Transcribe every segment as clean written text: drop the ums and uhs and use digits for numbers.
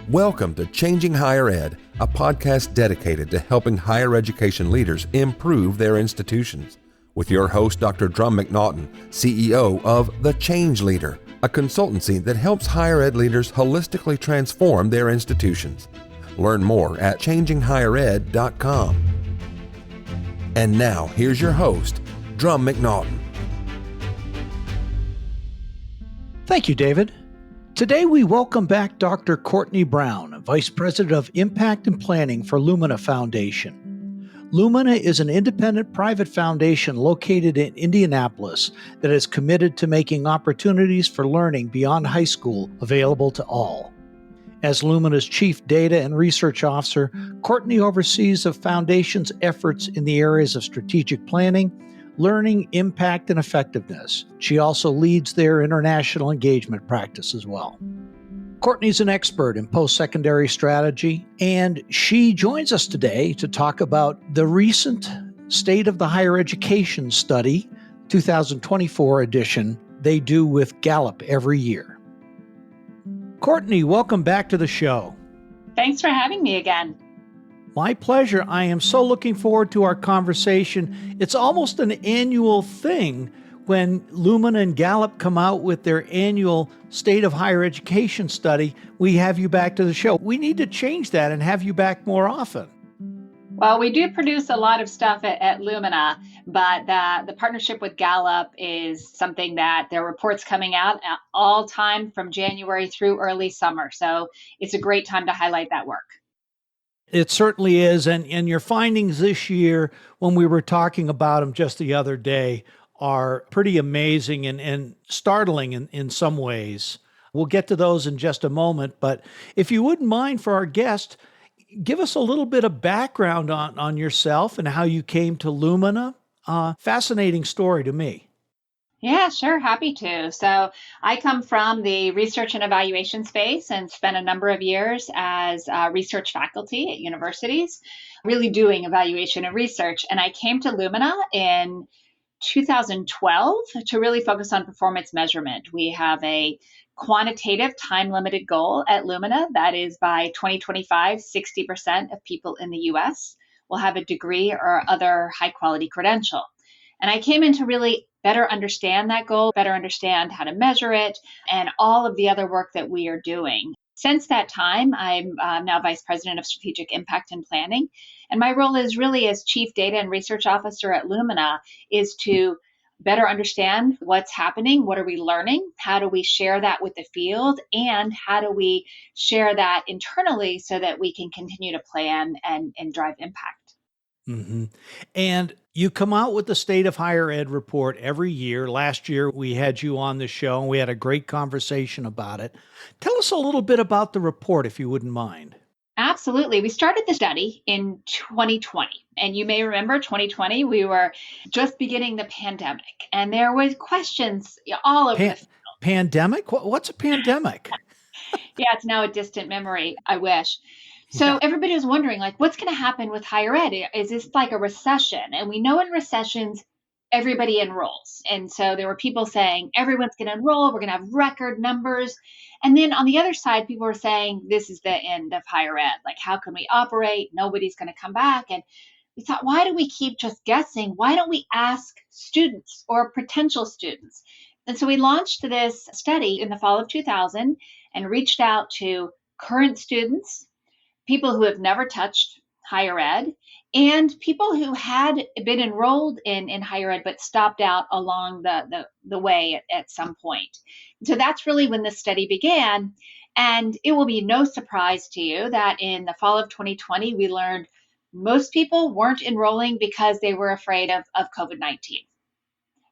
Welcome to Changing Higher Ed, a podcast dedicated to helping higher education leaders improve their institutions. With your host, Dr. Drum McNaughton, CEO of The Change Leader, a consultancy that helps higher ed leaders holistically transform their institutions. Learn more at changinghighered.com. And now, here's your host, Drum McNaughton. Thank you, David. Today, we welcome back Dr. Courtney Brown, Vice President of Impact and Planning for Lumina Foundation. Lumina is an independent private foundation located in Indianapolis that is committed to making opportunities for learning beyond high school available to all. As Lumina's Chief Data and Research Officer, Courtney oversees the foundation's efforts in the areas of strategic planning, learning, impact, and effectiveness. She also leads their international engagement practice as well. Courtney's an expert in post-secondary strategy, and she joins us today to talk about the recent State of the Higher Education Study, 2024 edition, they do with Gallup every year. Courtney, welcome back to the show. Thanks for having me again. My pleasure. I am so looking forward to our conversation. It's almost an annual thing when Lumina and Gallup come out with their annual State of Higher Education study. We have you back to the show. We need to change that and have you back more often. Well, we do produce a lot of stuff at Lumina, but the partnership with Gallup is something that there are reports coming out all time from January through early summer. So it's a great time to highlight that work. It certainly is. And your findings this year, when we were talking about them just the other day, are pretty amazing and startling in some ways. We'll get to those in just a moment. But if you wouldn't mind, for our guest, give us a little bit of background on yourself and how you came to Lumina. Fascinating story to me. Yeah, sure. Happy to. So I come from the research and evaluation space and spent a number of years as research faculty at universities, really doing evaluation and research. And I came to Lumina in 2012 to really focus on performance measurement. We have a quantitative time-limited goal at Lumina. That is by 2025, 60% of people in the US will have a degree or other high-quality credential. And I came in to really better understand that goal, better understand how to measure it, and all of the other work that we are doing. Since that time, I'm now Vice President of Strategic Impact and Planning. And my role is really as Chief Data and Research Officer at Lumina is to better understand what's happening, what are we learning, how do we share that with the field, and how do we share that internally so that we can continue to plan and drive impact. Mm-hmm. And you come out with the State of Higher Ed report every year. Last year, we had you on the show, and we had a great conversation about it. Tell us a little bit about the report, if you wouldn't mind. Absolutely. We started the study in 2020. And you may remember 2020, we were just beginning the pandemic. And there was questions all over the field. Pandemic? What's a pandemic? Yeah, it's now a distant memory. I wish. So everybody was wondering, what's going to happen with higher ed? Is this like a recession? And we know in recessions, everybody enrolls. And so there were people saying, everyone's going to enroll. We're going to have record numbers. And then on the other side, people were saying, this is the end of higher ed. How can we operate? Nobody's going to come back. And we thought, why do we keep just guessing? Why don't we ask students or potential students? And so we launched this study in the fall of 2000 and reached out to current students, people who have never touched higher ed, and people who had been enrolled in higher ed but stopped out along the way at some point. So that's really when this study began. And it will be no surprise to you that in the fall of 2020, we learned most people weren't enrolling because they were afraid of COVID-19.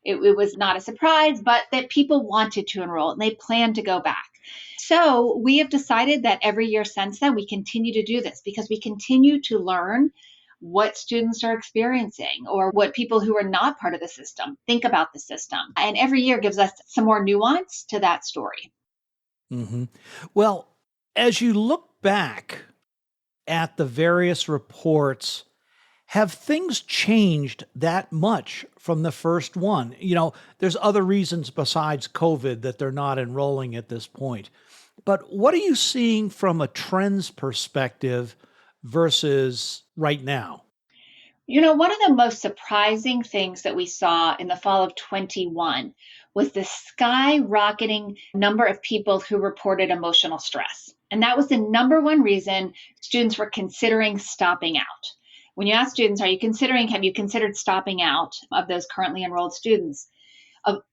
It was not a surprise, but that people wanted to enroll and they planned to go back. So we have decided that every year since then, we continue to do this because we continue to learn what students are experiencing or what people who are not part of the system think about the system. And every year gives us some more nuance to that story. Mm-hmm. Well, as you look back at the various reports, have things changed that much from the first one? There's other reasons besides COVID that they're not enrolling at this point. But what are you seeing from a trends perspective versus right now? One of the most surprising things that we saw in the fall of 21 was the skyrocketing number of people who reported emotional stress. And that was the number one reason students were considering stopping out. When you ask students, have you considered stopping out of those currently enrolled students?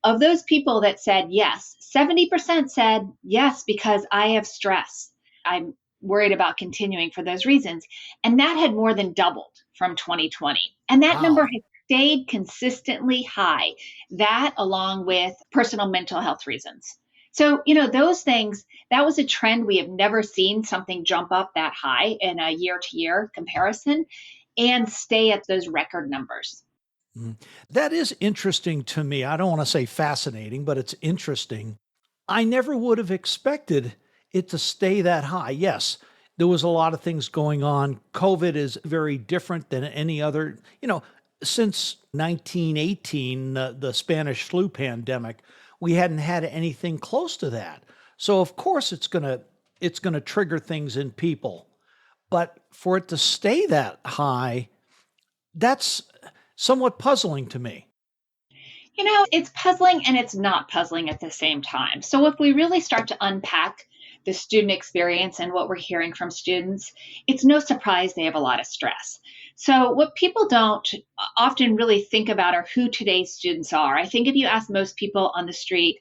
Of those people that said yes, 70% said yes because I have stress. I'm worried about continuing for those reasons. And that had more than doubled from 2020. And that number Wow. has stayed consistently high, that along with personal mental health reasons. So, those things, that was a trend. We have never seen something jump up that high in a year to year comparison and stay at those record numbers. Mhm. That is interesting to me. I don't want to say fascinating, but it's interesting. I never would have expected it to stay that high. Yes, there was a lot of things going on. COVID is very different than any other, since 1918, the Spanish flu pandemic, we hadn't had anything close to that. So of course it's going to trigger things in people. But for it to stay that high, that's somewhat puzzling to me. It's puzzling and it's not puzzling at the same time. So, if we really start to unpack the student experience and what we're hearing from students, it's no surprise they have a lot of stress. So, what people don't often really think about are who today's students are. I think if you ask most people on the street,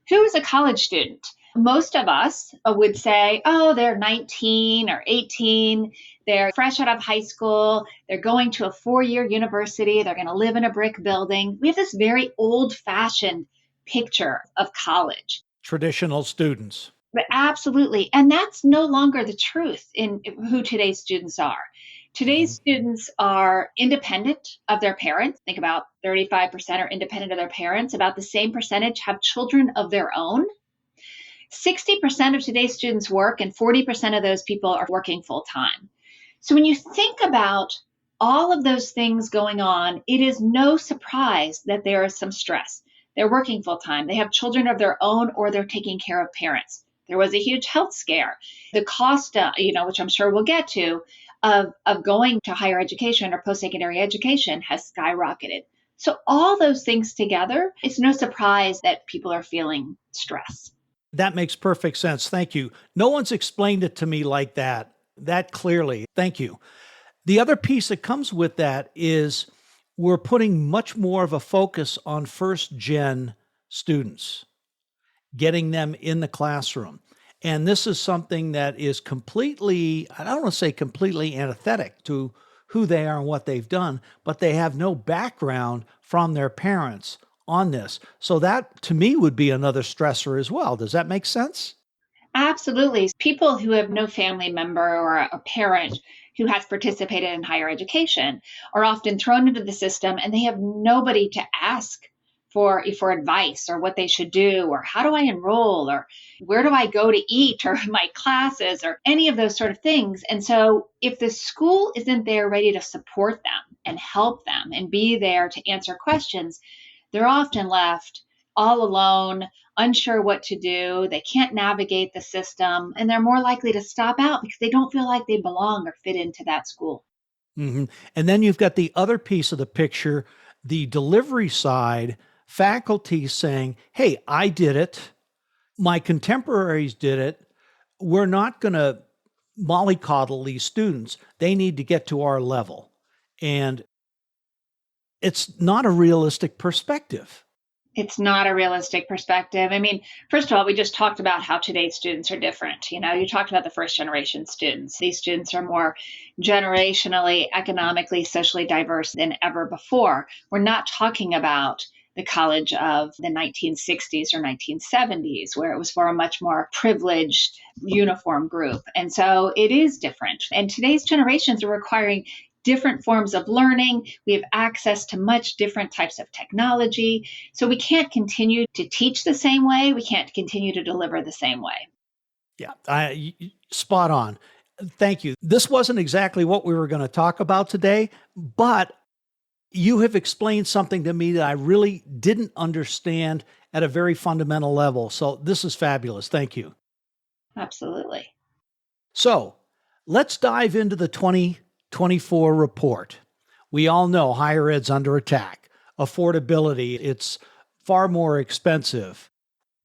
who is a college student? Most of us would say, oh, they're 19 or 18. They're fresh out of high school. They're going to a 4-year university. They're going to live in a brick building. We have this very old fashioned picture of college. Traditional students. But absolutely. And that's no longer the truth in who today's students are. Today's Mhm. students are independent of their parents. Think about 35% are independent of their parents. About the same percentage have children of their own. 60% of today's students work, and 40% of those people are working full time. So when you think about all of those things going on, it is no surprise that there is some stress. They're working full time, they have children of their own, or they're taking care of parents. There was a huge health scare. The cost, which I'm sure we'll get to, of going to higher education or post-secondary education has skyrocketed. So all those things together, it's no surprise that people are feeling stress. That makes perfect sense. Thank you. No one's explained it to me like that clearly. Thank you. The other piece that comes with that is we're putting much more of a focus on first gen students, getting them in the classroom. And this is something that is completely, I don't want to say completely antithetic to who they are and what they've done, but they have no background from their parents on this. So that to me would be another stressor as well. Does that make sense? Absolutely. People who have no family member or a parent who has participated in higher education are often thrown into the system and they have nobody to ask for advice or what they should do or how do I enroll or where do I go to eat or my classes or any of those sort of things. And so if the school isn't there ready to support them and help them and be there to answer questions, they're often left all alone, unsure what to do. They can't navigate the system, and they're more likely to stop out because they don't feel like they belong or fit into that school. Mhm. And then you've got the other piece of the picture, the delivery side, faculty saying, hey, I did it. My contemporaries did it. We're not going to mollycoddle these students. They need to get to our level. And it's not a realistic perspective. It's not a realistic perspective. I mean, first of all, we just talked about how today's students are different. You talked about the first generation students. These students are more generationally, economically, socially diverse than ever before. We're not talking about the college of the 1960s or 1970s, where it was for a much more privileged, uniform group. And so it is different. And today's generations are requiring different forms of learning. We have access to much different types of technology. So we can't continue to teach the same way. We can't continue to deliver the same way. Yeah, spot on. Thank you. This wasn't exactly what we were going to talk about today, but you have explained something to me that I really didn't understand at a very fundamental level. So this is fabulous. Thank you. Absolutely. So let's dive into the 2024 report. We all know higher ed's under attack. Affordability, it's far more expensive.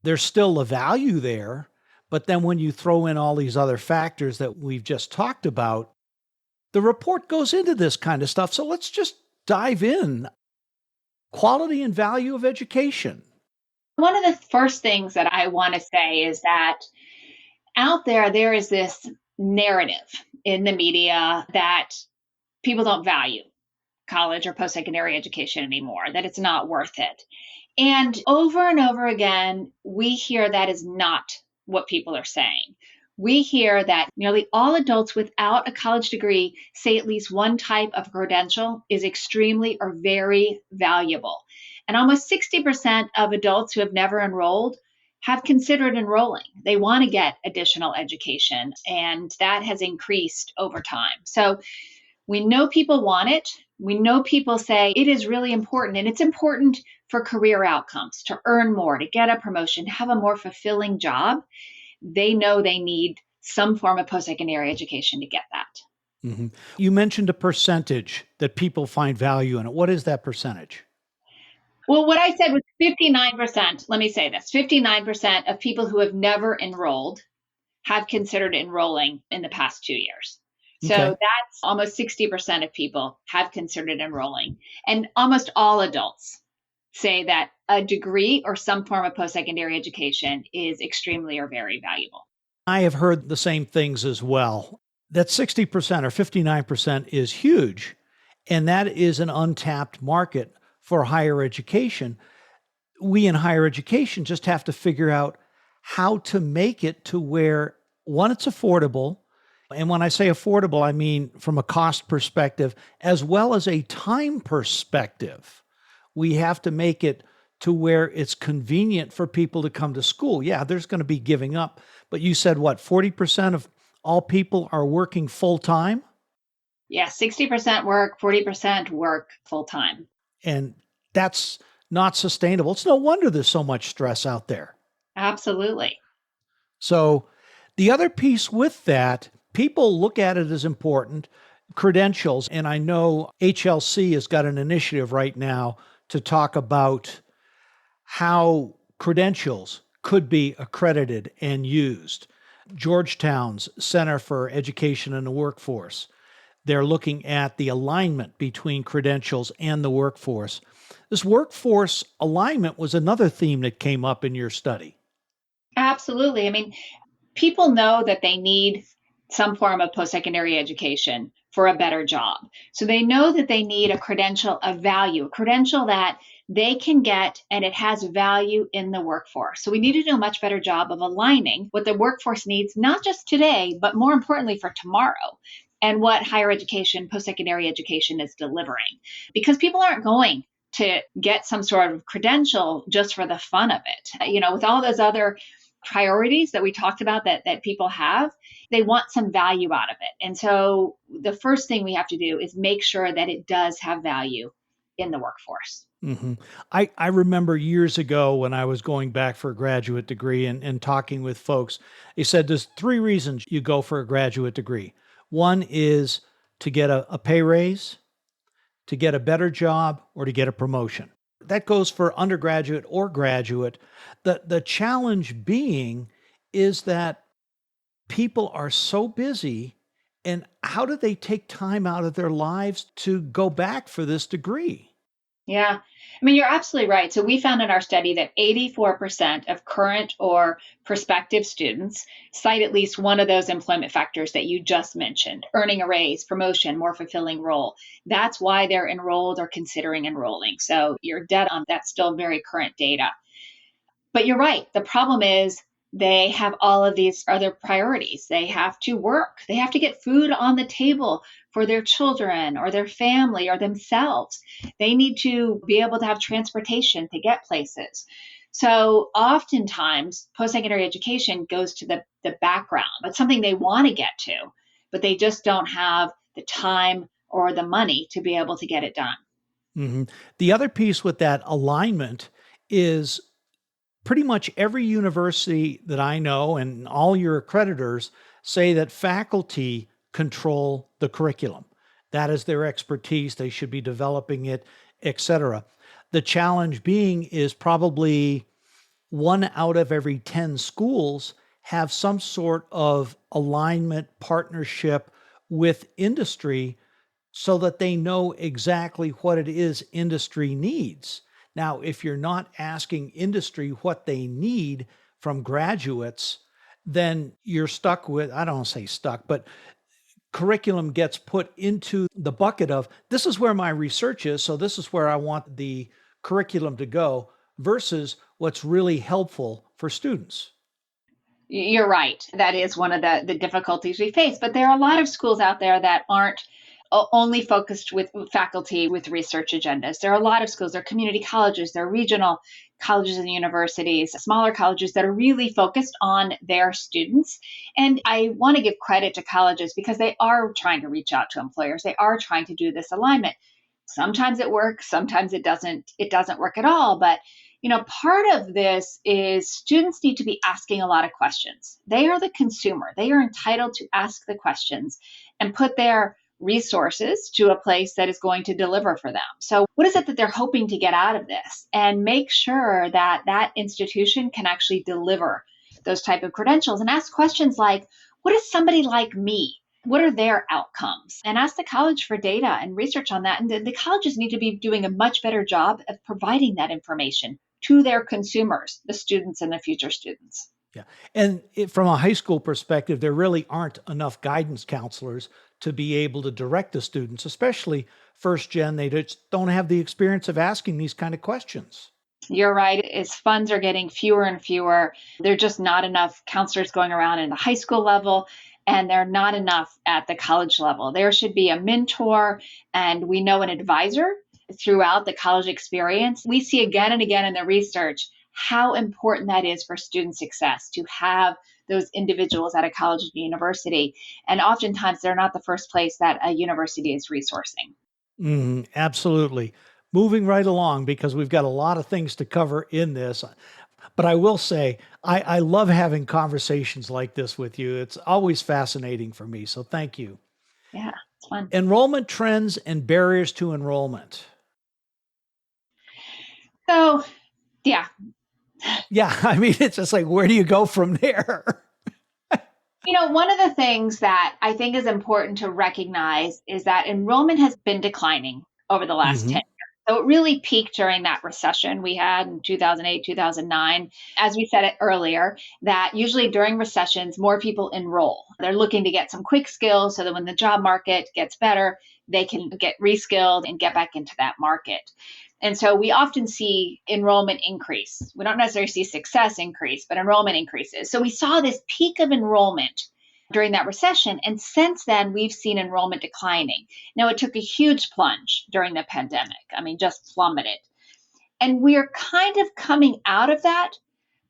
There's still a value there, but then when you throw in all these other factors that we've just talked about, the report goes into this kind of stuff. So let's just dive in. Quality and value of education. One of the first things that I want to say is that out there is this narrative in the media that people don't value college or post-secondary education anymore, that it's not worth it. And over again, we hear that is not what people are saying. We hear that nearly all adults without a college degree say at least one type of credential is extremely or very valuable. And almost 60% of adults who have never enrolled have considered enrolling. They want to get additional education, and that has increased over time. So we know people want it. We know people say it is really important, and it's important for career outcomes, to earn more, to get a promotion, to have a more fulfilling job. They know they need some form of post-secondary education to get that. Mm-hmm. You mentioned a percentage that people find value in it. What is that percentage? Well, what I said was 59%. Let me say this 59% of people who have never enrolled have considered enrolling in the past 2 years. So Okay. that's almost 60% of people have considered enrolling. And almost all adults say that a degree or some form of post-secondary education is extremely or very valuable. I have heard the same things as well. That 60% or 59% is huge, and that is an untapped market for higher education. We in higher education just have to figure out how to make it to where, one, it's affordable. And when I say affordable, I mean from a cost perspective as well as a time perspective. We have to make it to where it's convenient for people to come to school. Yeah, there's going to be giving up. But you said what, 40% of all people are working full time? Yeah, 60% work, 40% work full time. And that's not sustainable. It's no wonder there's so much stress out there. Absolutely. So the other piece with that, people look at it as important, credentials. And I know HLC has got an initiative right now to talk about how credentials could be accredited and used. Georgetown's Center for Education and the Workforce, they're looking at the alignment between credentials and the workforce. This workforce alignment was another theme that came up in your study. Absolutely. I mean, people know that they need some form of post-secondary education for a better job. So they know that they need a credential of value, a credential that they can get and it has value in the workforce. So we need to do a much better job of aligning what the workforce needs, not just today, but more importantly for tomorrow, and what higher education, post-secondary education is delivering. Because people aren't going to get some sort of credential just for the fun of it. With all those other priorities that we talked about that people have, they want some value out of it. And so the first thing we have to do is make sure that it does have value in the workforce. Mm-hmm. I remember years ago when I was going back for a graduate degree and talking with folks, they said there's 3 reasons you go for a graduate degree. One is to get a pay raise, to get a better job, or to get a promotion. That goes for undergraduate or graduate. The challenge being is that people are so busy, and how do they take time out of their lives to go back for this degree? Yeah. I mean, you're absolutely right. So we found in our study that 84% of current or prospective students cite at least one of those employment factors that you just mentioned: earning a raise, promotion, more fulfilling role. That's why they're enrolled or considering enrolling. So you're dead on. That's still very current data. But you're right. The problem is they have all of these other priorities. They have to work, they have to get food on the table for their children or their family or themselves. They need to be able to have transportation to get places. So oftentimes, post secondary education goes to the background. It's something they want to get to, but they just don't have the time or the money to be able to get it done. Mm-hmm. The other piece with that alignment is pretty much every university that I know and all your accreditors say that faculty control the curriculum. That is their expertise. They should be developing it, etc. The challenge being is probably 1 out of every 10 schools have some sort of alignment, partnership with industry so that they know exactly what it is industry needs. Now, if you're not asking industry what they need from graduates, then you're stuck with, I don't want to say stuck, but curriculum gets put into the bucket of this is where my research is, so this is where I want the curriculum to go versus what's really helpful for students. You're right. That is one of the difficulties we face. But there are a lot of schools out there that aren't only focused with faculty with research agendas. There are a lot of schools, there are community colleges, there are regional colleges and universities, smaller colleges that are really focused on their students. And I want to give credit to colleges because they are trying to reach out to employers. They are trying to do this alignment. Sometimes it works, sometimes it doesn't work at all. But part of this is students need to be asking a lot of questions. They are the consumer. They are entitled to ask the questions and put their resources to a place that is going to deliver for them. So what is it that they're hoping to get out of this? And make sure that that institution can actually deliver those type of credentials and ask questions like, what is somebody like me? What are their outcomes? And ask the college for data and research on that. And the colleges need to be doing a much better job of providing that information to their consumers, the students and the future students. Yeah. And from a high school perspective, there really aren't enough guidance counselors to be able to direct the students, especially first gen. They just don't have the experience of asking these kind of questions. You're right. As funds are getting fewer and fewer, there are just not enough counselors going around in the high school level, and they're not enough at the college level. There should be a mentor, and we know an advisor throughout the college experience. We see again and again in the research how important that is for student success to have those individuals at a college and university. And oftentimes they're not the first place that a university is resourcing. Absolutely. Moving right along because we've got a lot of things to cover in this. But I will say, I love having conversations like this with you. It's always fascinating for me. So thank you. Yeah, it's fun. Enrollment trends and barriers to enrollment. So, yeah. Yeah, I mean, it's just like, where do you go from there? One of the things that I think is important to recognize is that enrollment has been declining over the last 10 years. So it really peaked during that recession we had in 2008, 2009. As we said it earlier, that usually during recessions, more people enroll. They're looking to get some quick skills so that when the job market gets better, they can get reskilled and get back into that market. And so we often see enrollment increase. We don't necessarily see success increase, but enrollment increases. So we saw this peak of enrollment during that recession. And since then, we've seen enrollment declining. Now, it took a huge plunge during the pandemic. I mean, just plummeted. And we're kind of coming out of that,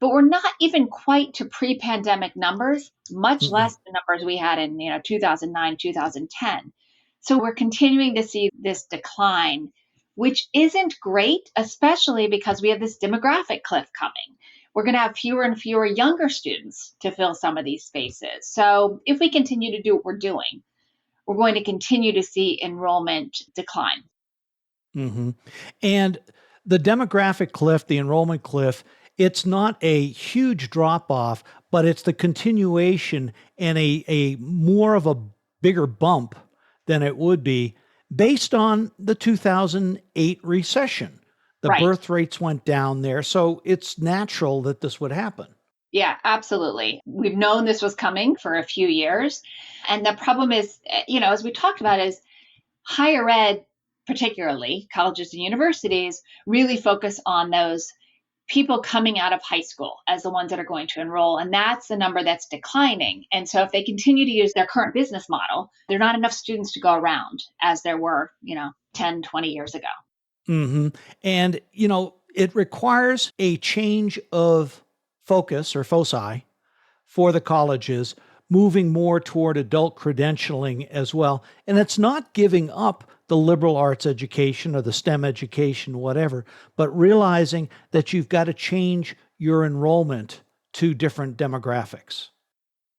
but we're not even quite to pre-pandemic numbers, much less the numbers we had in 2009, 2010. So we're continuing to see this decline, which isn't great, especially because we have this demographic cliff coming. We're going to have fewer and fewer younger students to fill some of these spaces. So if we continue to do what we're doing, we're going to continue to see enrollment decline. And the demographic cliff, the enrollment cliff, it's not a huge drop off, but it's the continuation and a more of a bigger bump than it would be based on the 2008 recession. The birth rates went down there. So it's natural that this would happen. Yeah, absolutely. We've known this was coming for a few years. And the problem is, as we talked about, is higher ed, particularly colleges and universities, really focus on those people coming out of high school as the ones that are going to enroll. And that's the number that's declining. And so if they continue to use their current business model, there are not enough students to go around as there were, 10, 20 years ago. And, it requires a change of focus or foci for the colleges, moving more toward adult credentialing as well. And it's not giving up the liberal arts education or the STEM education, whatever, but realizing that you've got to change your enrollment to different demographics?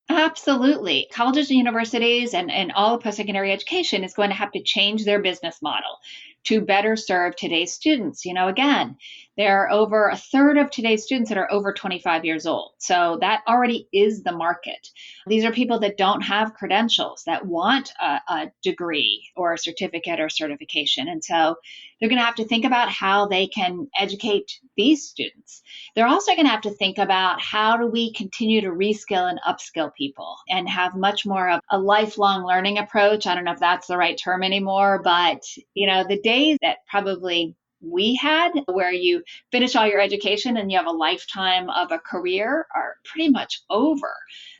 Absolutely. Colleges and universities and all of post-secondary education is going to have to change their business model to better serve today's students. Again, there are over a third of today's students that are over 25 years old. So that already is the market. These are people that don't have credentials, that want a degree or a certificate or certification. And so they're going to have to think about how they can educate these students. They're also going to have to think about how do we continue to reskill and upskill people and have much more of a lifelong learning approach. I don't know if that's the right term anymore, but the days that probably we had where you finish all your education and you have a lifetime of a career are pretty much over.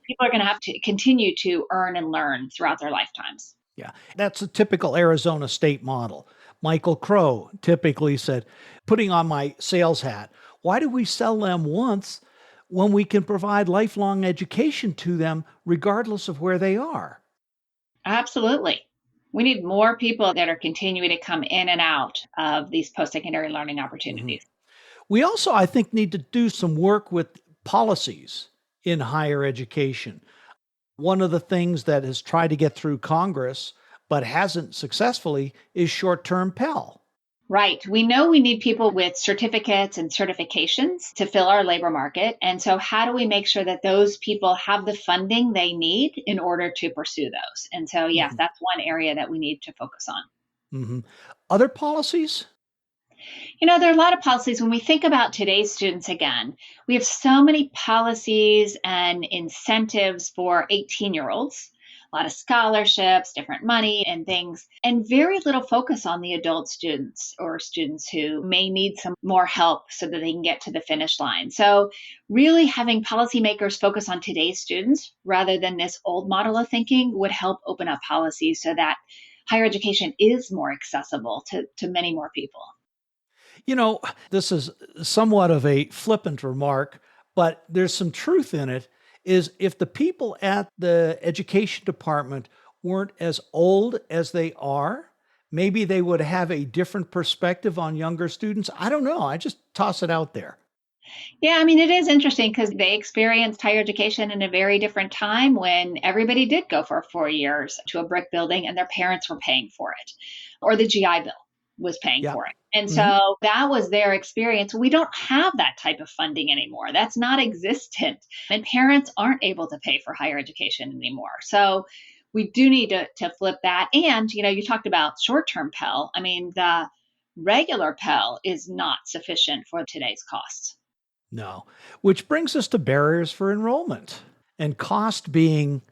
People are going to have to continue to earn and learn throughout their lifetimes. Yeah, that's a typical Arizona state model. Michael Crow typically said, putting on my sales hat, why do we sell them once when we can provide lifelong education to them regardless of where they are? Absolutely. We need more people that are continuing to come in and out of these post-secondary learning Mhm. opportunities. We also, I think, need to do some work with policies in higher education. One of the things that has tried to get through Congress but hasn't successfully is short-term Pell. Right. We know we need people with certificates and certifications to fill our labor market. And so, how do we make sure that those people have the funding they need in order to pursue those? And so, yes, Mhm. that's one area that we need to focus on. Mhm. Other policies? There are a lot of policies. When we think about today's students again, we have so many policies and incentives for 18-year-olds, a lot of scholarships, different money and things, and very little focus on the adult students or students who may need some more help so that they can get to the finish line. So, really having policymakers focus on today's students rather than this old model of thinking would help open up policies so that higher education is more accessible to many more people. You know, this is somewhat of a flippant remark, but there's some truth in it. Is if the people at the education department weren't as old as they are, maybe they would have a different perspective on younger students. I don't know. I just toss it out there. Yeah, I mean, it is interesting because they experienced higher education in a very different time when everybody did go for 4 years to a brick building and their parents were paying for it, or the GI Bill was paying Yeah. for it. And Hmm. so that was their experience. We don't have that type of funding anymore. That's not existent. And parents aren't able to pay for higher education anymore. So we do need to flip that. And, you talked about short term Pell. I mean, the regular Pell is not sufficient for today's costs. No. Which brings us to barriers for enrollment and cost being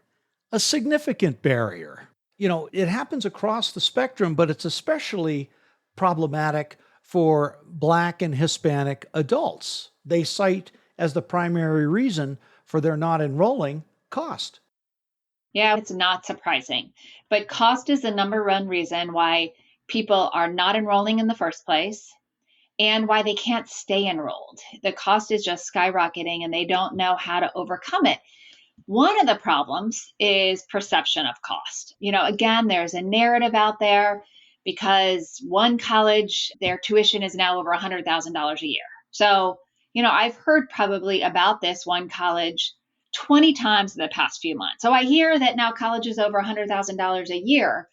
a significant barrier. It happens across the spectrum, but it's especially problematic for Black and Hispanic adults. They cite as the primary reason for their not enrolling cost. Yeah, it's not surprising. But cost is the number one reason why people are not enrolling in the first place and why they can't stay enrolled. The cost is just skyrocketing and they don't know how to overcome it. One of the problems is perception of cost. Again, there's a narrative out there because one college, their tuition is now over $100,000 a year. So, I've heard probably about this one college 20 times in the past few months. So I hear that now college is over $100,000 a year.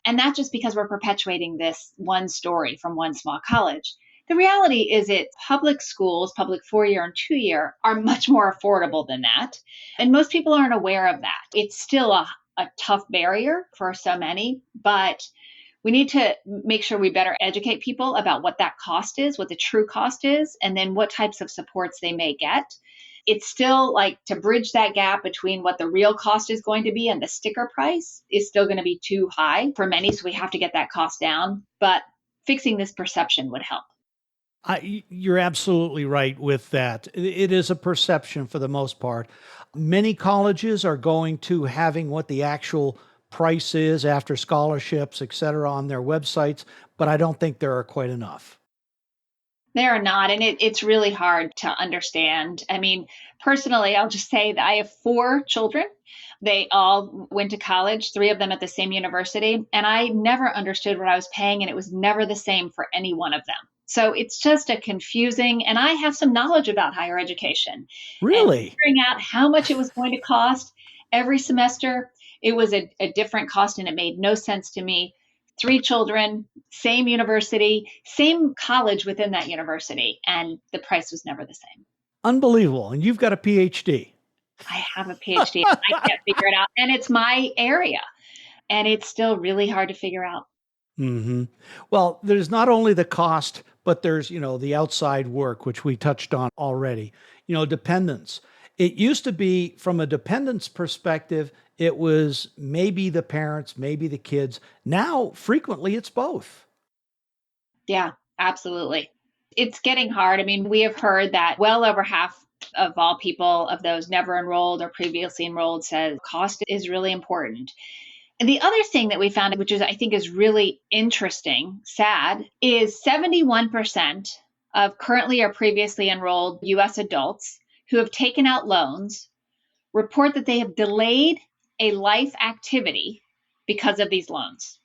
And that's just because we're perpetuating this one story from one small college. The reality is that public schools, public 4-year and 2-year, are much more affordable than that. And most people aren't aware of that. It's still a tough barrier for so many, but we need to make sure we better educate people about what that cost is, what the true cost is, and then what types of supports they may get. It's still like to bridge that gap between what the real cost is going to be and the sticker price is still going to be too high for many. So we have to get that cost down. But fixing this perception would help. You're absolutely right with that. It is a perception for the most part. Many colleges are going to having what the actual price is after scholarships, et cetera, on their websites, but I don't think there are quite enough. They are not. And it's really hard to understand. I mean, personally, I'll just say that I have 4 children. They all went to college, 3 of them at the same university. And I never understood what I was paying. And it was never the same for any one of them. So it's just a confusing, and I have some knowledge about higher education and Really? figuring out how much it was going to cost every semester. It was a different cost and it made no sense to me. 3 children, same university, same college within that university, and the price was never the same. Unbelievable. And you've got a PhD. I have a PhD. I can't figure it out. And it's my area. And it's still really hard to figure out. hmm Well, there's not only the cost, but there's, the outside work, which we touched on already, dependence. It used to be from a dependence perspective, it was maybe the parents, maybe the kids. Now, frequently, it's both. Yeah, absolutely. It's getting hard. I mean, we have heard that well over half of all people of those never enrolled or previously enrolled says cost is really important. And the other thing that we found, which is I think is really interesting, sad, is 71% of currently or previously enrolled US adults who have taken out loans report that they have delayed a life activity because of these loans.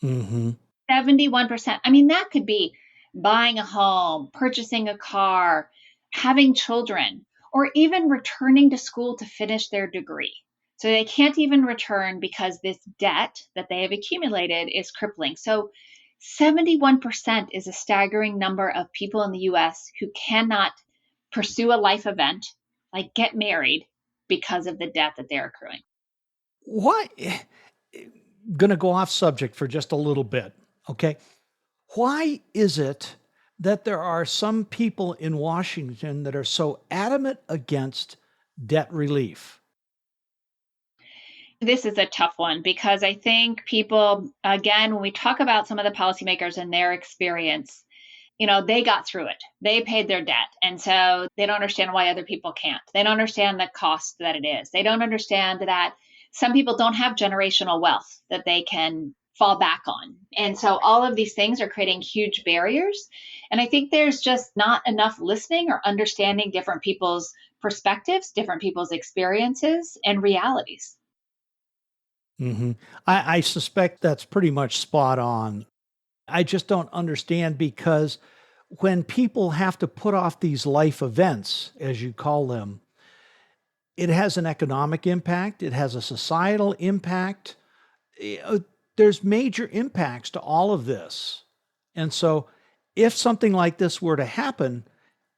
hmm 71%. I mean, that could be buying a home, purchasing a car, having children, or even returning to school to finish their degree. So they can't even return because this debt that they have accumulated is crippling. So 71% is a staggering number of people in the US who cannot pursue a life event, like get married, because of the debt that they're accruing. Why? Going to go off subject for just a little bit. Okay. Why is it that there are some people in Washington that are so adamant against debt relief? This is a tough one because I think people, again, when we talk about some of the policymakers and their experience, they got through it. They paid their debt. And so they don't understand why other people can't. They don't understand the cost that it is. They don't understand that some people don't have generational wealth that they can fall back on. And so all of these things are creating huge barriers. And I think there's just not enough listening or understanding different people's perspectives, different people's experiences and realities. hmm I suspect that's pretty much spot on. I just don't understand because when people have to put off these life events, as you call them, it has an economic impact, it has a societal impact. There's major impacts to all of this. And so, if something like this were to happen,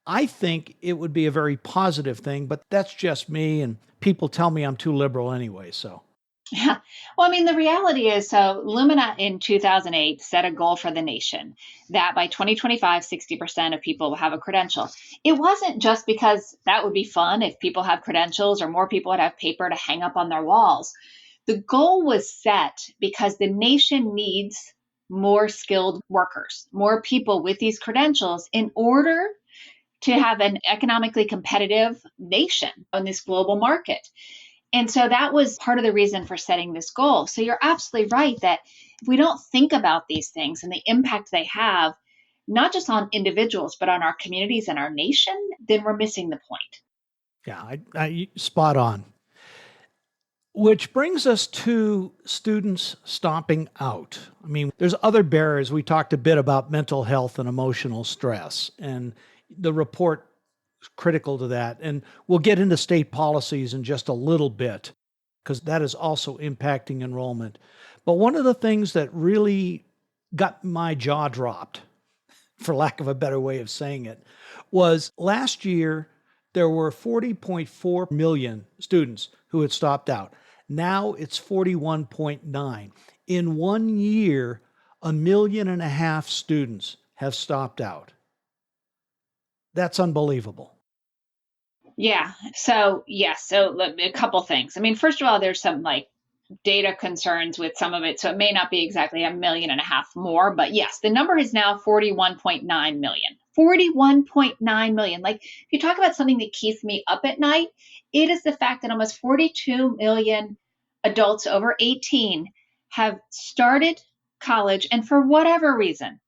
I think it would be a very positive thing, but that's just me. And people tell me I'm too liberal anyway. So, Yeah. Well, I mean, the reality is so Lumina in 2008 set a goal for the nation that by 2025, 60% of people will have a credential. It wasn't just because that would be fun if people have credentials or more people would have paper to hang up on their walls. The goal was set because the nation needs more skilled workers, more people with these credentials in order to have an economically competitive nation on this global market. And so that was part of the reason for setting this goal. So you're absolutely right that if we don't think about these things and the impact they have, not just on individuals, but on our communities and our nation, then we're missing the point. yeah, I spot on. Which brings us to students stopping out. I mean, there's other barriers. We talked a bit about mental health and emotional stress, and the report is critical to that. And we'll get into state policies in just a little bit because that is also impacting enrollment. But one of the things that really got my jaw dropped, for lack of a better way of saying it, was last year there were 40.4 million students who had stopped out. Now it's 41.9. In 1 year, 1.5 million students have stopped out. That's unbelievable. Yeah. So, yes. So, a couple things. I mean, first of all, there's some data concerns with some of it. So, it may not be exactly 1.5 million more, but yes, the number is now 41.9 million. 41.9 million. Like, if you talk about something that keeps me up at night, it is the fact that almost 42 million adults over 18 have started college and for whatever reason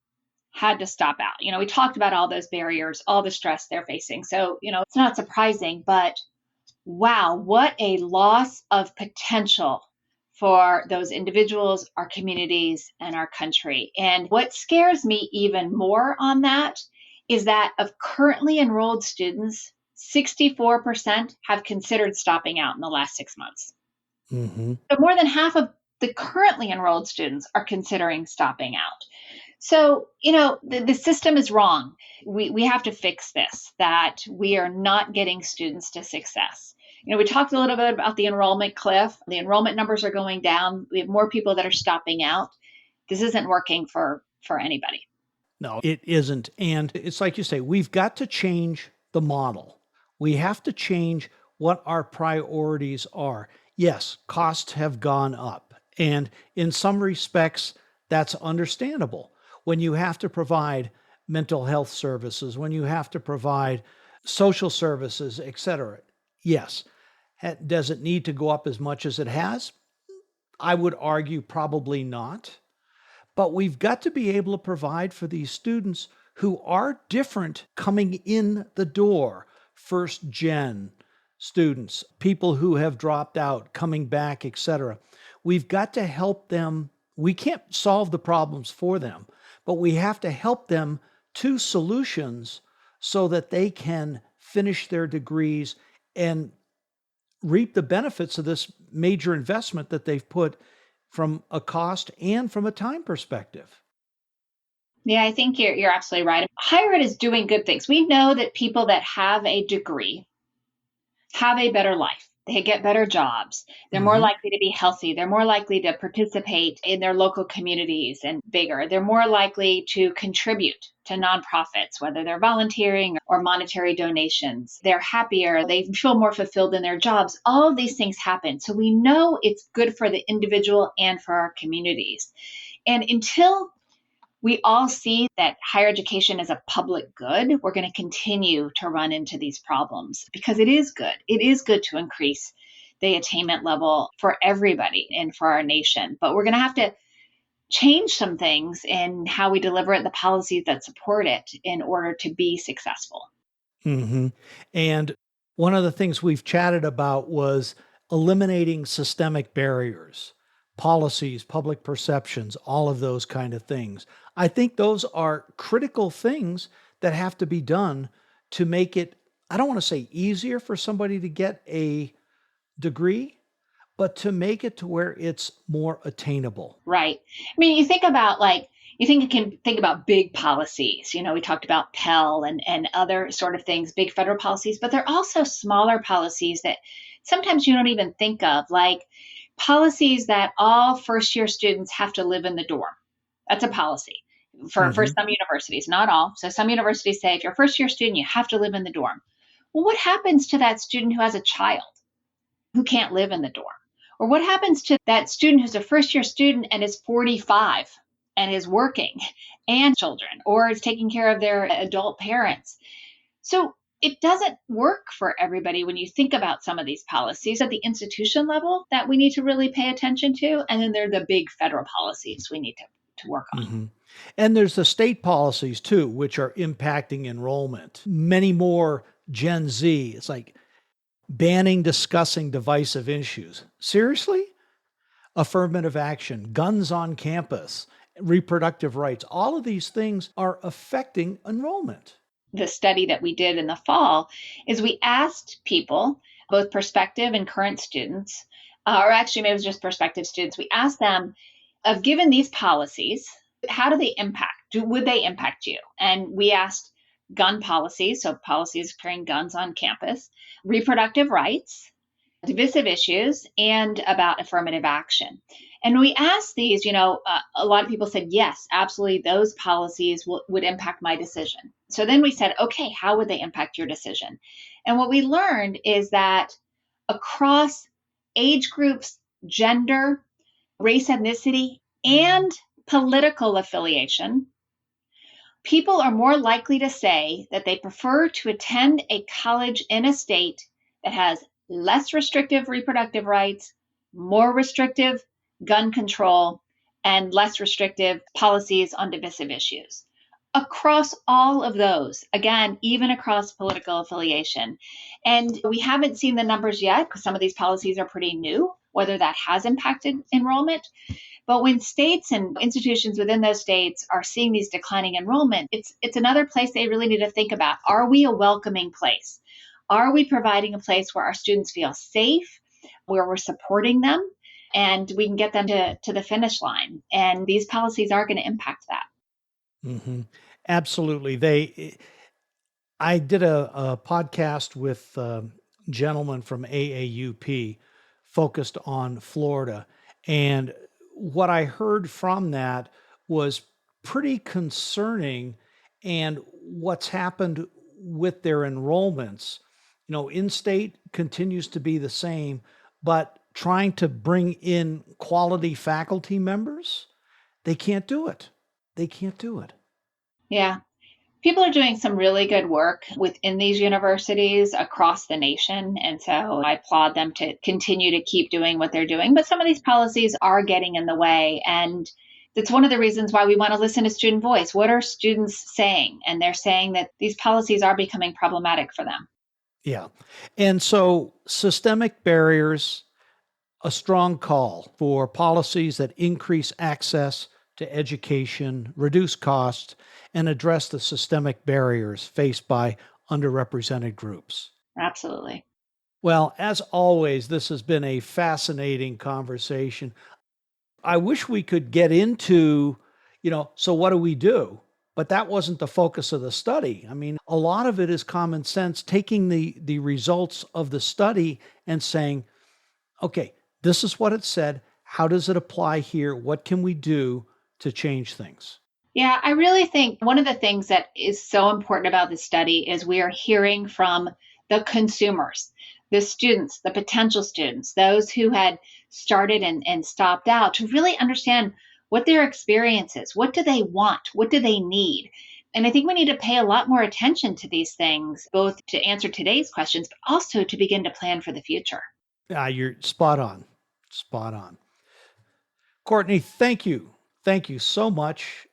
had to stop out. We talked about all those barriers, all the stress they're facing. So, it's not surprising, but wow, what a loss of potential for those individuals, our communities, and our country. And what scares me even more on that is that of currently enrolled students, 64% have considered stopping out in the last 6 months. Mm-hmm. So more than half of the currently enrolled students are considering stopping out. So, the system is wrong. We have to fix this, that we are not getting students to success. We talked a little bit about the enrollment cliff. The enrollment numbers are going down. We have more people that are stopping out. This isn't working for anybody. No, it isn't. And it's like you say, we've got to change the model. We have to change what our priorities are. Yes, costs have gone up. And in some respects, that's understandable. When you have to provide mental health services, when you have to provide social services, et cetera. Yes. Does it need to go up as much as it has? I would argue probably not. But we've got to be able to provide for these students who are different coming in the door, first gen students, people who have dropped out, coming back, et cetera. We've got to help them. We can't solve the problems for them, but we have to help them to solutions so that they can finish their degrees and reap the benefits of this major investment that they've put from a cost and from a time perspective. Yeah, I think you're absolutely right. Higher ed is doing good things. We know that people that have a degree have a better life. They get better jobs. They're more likely to be healthy. They're more likely to participate in their local communities and bigger. They're more likely to contribute to nonprofits, whether they're volunteering or monetary donations. They're happier. They feel more fulfilled in their jobs. All of these things happen. So we know it's good for the individual and for our communities. And until we all see that higher education is a public good, we're going to continue to run into these problems because it is good. It is good to increase the attainment level for everybody and for our nation. But we're going to have to change some things in how we deliver it, the policies that support it in order to be successful. Mm-hmm. And one of the things we've chatted about was eliminating systemic barriers, policies, public perceptions, all of those kind of things. I think those are critical things that have to be done to make it, I don't want to say easier for somebody to get a degree, but to make it to where it's more attainable. Right. I mean, you think about you can think about big policies. We talked about Pell and other sort of things, big federal policies, but there are also smaller policies that sometimes you don't even think of, like policies that all first year students have to live in the dorm. That's a policy for some universities, not all. So some universities say if you're a first year student, you have to live in the dorm. Well, what happens to that student who has a child who can't live in the dorm? Or what happens to that student who's a first year student and is 45 and is working and children or is taking care of their adult parents? So it doesn't work for everybody when you think about some of these policies at the institution level that we need to really pay attention to. And then there are the big federal policies we need to work on. Mm-hmm. And there's the state policies too, which are impacting enrollment. Many more Gen Z. It's like banning discussing divisive issues. Seriously? Affirmative action, guns on campus, reproductive rights, all of these things are affecting enrollment. The study that we did in the fall is we asked people, both prospective and current students, or actually maybe it was just prospective students, we asked them, given these policies, how do they impact? Would they impact you? And we asked gun policies, so policies carrying guns on campus, reproductive rights, divisive issues, and about affirmative action. And we asked these, a lot of people said, yes, absolutely, those policies would impact my decision. So then we said, okay, how would they impact your decision? And what we learned is that across age groups, gender, race, ethnicity, and political affiliation, people are more likely to say that they prefer to attend a college in a state that has less restrictive reproductive rights, more restrictive gun control, and less restrictive policies on divisive issues. Across all of those, again, even across political affiliation. And we haven't seen the numbers yet because some of these policies are pretty new, whether that has impacted enrollment. But when states and institutions within those states are seeing these declining enrollment, it's another place they really need to think about. Are we a welcoming place? Are we providing a place where our students feel safe, where we're supporting them, and we can get them to the finish line? And these policies are going to impact that. Mm-hmm. Absolutely. I did a podcast with a gentleman from AAUP focused on Florida. And what I heard from that was pretty concerning. And what's happened with their enrollments, in-state continues to be the same, but trying to bring in quality faculty members, they can't do it. They can't do it. Yeah. People are doing some really good work within these universities across the nation. And so I applaud them to continue to keep doing what they're doing. But some of these policies are getting in the way. And that's one of the reasons why we want to listen to student voice. What are students saying? And they're saying that these policies are becoming problematic for them. Yeah. And so systemic barriers, a strong call for policies that increase access to education, reduce costs, and address the systemic barriers faced by underrepresented groups. Absolutely. Well, as always, this has been a fascinating conversation. I wish we could get into, so what do we do? But that wasn't the focus of the study. I mean, a lot of it is common sense, taking the results of the study and saying, okay, this is what it said. How does it apply here? What can we do to change things? Yeah, I really think one of the things that is so important about this study is we are hearing from the consumers, the students, the potential students, those who had started and stopped out, to really understand what their experience is. What do they want? What do they need? And I think we need to pay a lot more attention to these things, both to answer today's questions, but also to begin to plan for the future. Yeah, you're spot on. Spot on. Courtney, thank you. Thank you so much.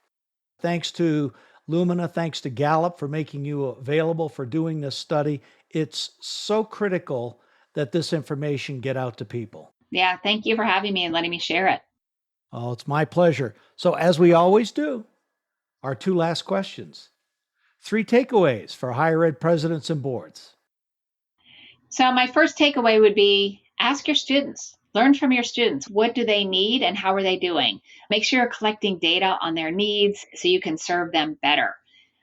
Thanks to Lumina, thanks to Gallup for making you available for doing this study. It's so critical that this information get out to people. Yeah, thank you for having me and letting me share it. Oh, it's my pleasure. So as we always do, our two last questions. 3 takeaways for higher ed presidents and boards. So my first takeaway would be ask your students. Learn from your students. What do they need and how are they doing? Make sure you're collecting data on their needs so you can serve them better.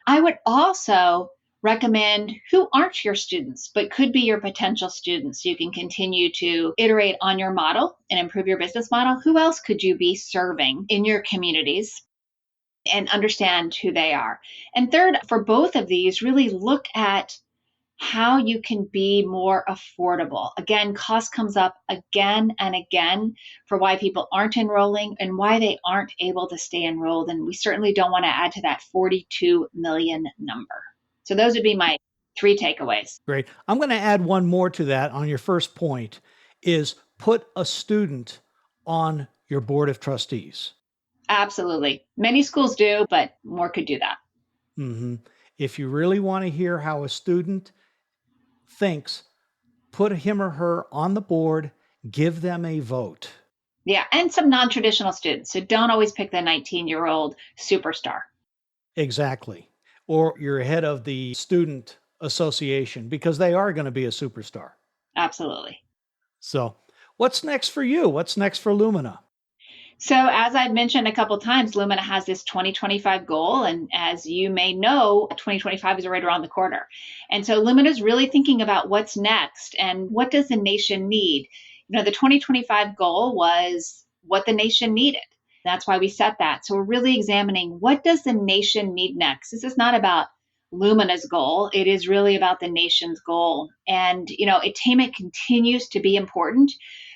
I would also recommend who aren't your students, but could be your potential students. You can continue to iterate on your model and improve your business model. Who else could you be serving in your communities? And understand who they are. And third, for both of these, really look at how you can be more affordable. Again, cost comes up again and again for why people aren't enrolling and why they aren't able to stay enrolled. And we certainly don't want to add to that 42 million number. So those would be my 3 takeaways. Great. I'm going to add one more to that on your first point is put a student on your board of trustees. Absolutely. Many schools do, but more could do that. Mm-hmm. If you really want to hear how a student thinks, put him or her on the board, give them a vote. Yeah, and some non-traditional students. So don't always pick the 19-year-old superstar. Exactly. Or you're head of the student association, because they are going to be a superstar. Absolutely. So what's next for you? What's next for Lumina? So as I've mentioned a couple of times, Lumina has this 2025 goal. And as you may know, 2025 is right around the corner. And so Lumina is really thinking about what's next and what does the nation need? The 2025 goal was what the nation needed. That's why we set that. So we're really examining what does the nation need next? This is not about Lumina's goal. It is really about the nation's goal. And, attainment continues to be important,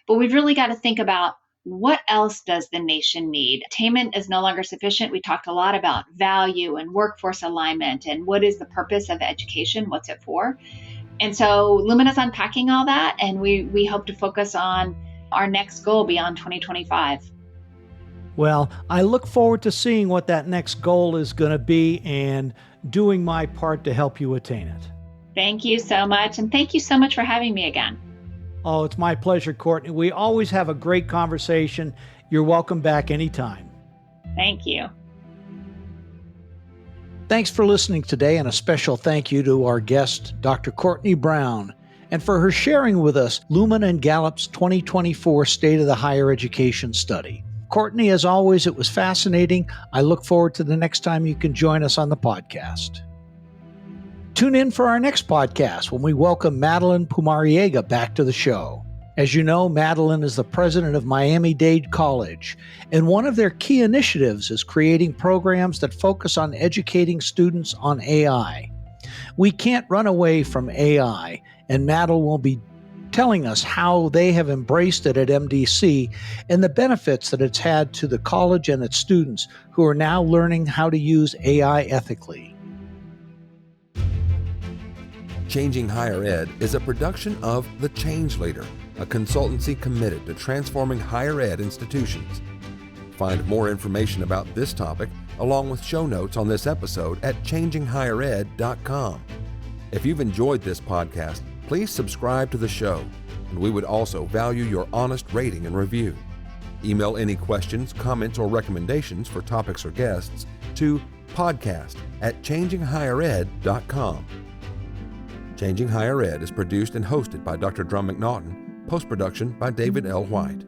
but we've really got to think about what else does the nation need? Attainment is no longer sufficient. We talked a lot about value and workforce alignment and what is the purpose of education? What's it for? And so Lumina's unpacking all that, and we hope to focus on our next goal beyond 2025. Well, I look forward to seeing what that next goal is going to be and doing my part to help you attain it. Thank you so much. And thank you so much for having me again. Oh, it's my pleasure, Courtney. We always have a great conversation. You're welcome back anytime. Thank you. Thanks for listening today, and a special thank you to our guest, Dr. Courtney Brown, and for her sharing with us Lumina and Gallup's 2024 State of the Higher Education Study. Courtney, as always, it was fascinating. I look forward to the next time you can join us on the podcast. Tune in for our next podcast when we welcome Madeline Pumariega back to the show. As you know, Madeline is the president of Miami-Dade College, and one of their key initiatives is creating programs that focus on educating students on AI. We can't run away from AI, and Madeline will be telling us how they have embraced it at MDC and the benefits that it's had to the college and its students who are now learning how to use AI ethically. Changing Higher Ed is a production of The Change Leader, a consultancy committed to transforming higher ed institutions. Find more information about this topic, along with show notes on this episode at changinghighered.com. If you've enjoyed this podcast, please subscribe to the show, and we would also value your honest rating and review. Email any questions, comments, or recommendations for topics or guests to podcast@changinghighered.com. Changing Higher Ed is produced and hosted by Dr. Drum McNaughton, post-production by David L. White.